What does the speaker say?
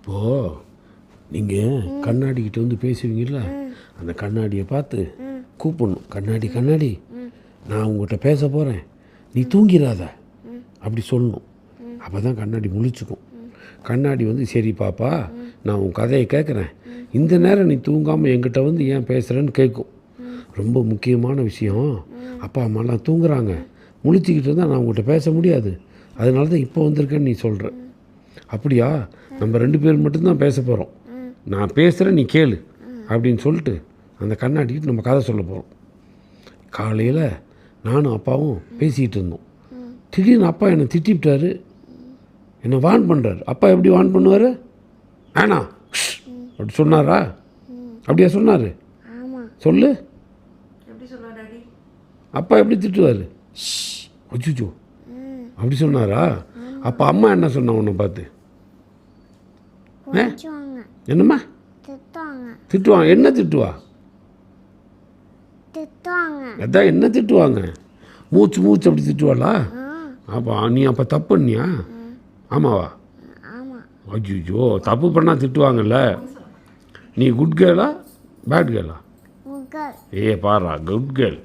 இப்போது நீங்கள் கண்ணாடிக்கிட்ட வந்து பேசுவீங்கள்ல, அந்த கண்ணாடியை பார்த்து கூப்பிடணும். கண்ணாடி கண்ணாடி, நான் உங்கள்கிட்ட பேச போகிறேன், நீ தூங்கிடாத அப்படி சொல்லணும். அப்போ தான் கண்ணாடி முழிச்சுக்கும். கண்ணாடி வந்து சரி பாப்பா, நான் உன் கதையை கேட்குறேன், இந்த நேரம் நீ தூங்காமல் என்கிட்ட வந்து ஏன் பேசுகிறேன்னு கேட்கும். ரொம்ப முக்கியமான விஷயம், அப்பா அம்மாலாம் தூங்குறாங்க, முழிச்சிக்கிட்டு இருந்தால் நான் உங்கள்கிட்ட பேச முடியாது, அதனால தான் இப்போ வந்திருக்கேன்னு நீ சொல்கிற. அப்படியா, நம்ம 2 பேர் மட்டும்தான் பேச போகிறோம், நான் பேசுகிறேன் நீ கேளு அப்படின்னு சொல்லிட்டு அந்த கண்ணாடிக்கிட்டு நம்ம கதை சொல்ல போகிறோம். காலையில் நானும் அப்பாவும் பேசிக்கிட்டு இருந்தோம். திடீர்னு அப்பா என்னை திட்டிவிட்டார், என்னை வான் பண்ணுறாரு. அப்பா எப்படி வான் பண்ணுவார்? ஆனா அப்படி சொன்னாரா? அப்படியா சொன்னார்? சொல்லு, அப்பா எப்படி திட்டுவார்? அச்சுச்சோ அப்படி சொன்னாரா? அப்போ அம்மா என்ன சொன்னா உன்னை பார்த்து? என்னம்மா திட்டுவாங்க? என்ன திட்டுவா? அதான் என்ன திட்டுவாங்க? மூச்சு மூச்சு அப்படி திட்டுவாளா? அப்போ நீ அப்போ தப்பு பண்ணியா? ஆமாவா? அஜிஜோ, தப்பு பண்ணால் திட்டுவாங்கல்ல. நீ குட் கேர்ளா பேட் கேர்ளா? ஏ பாரா, குட் கேர்ள்.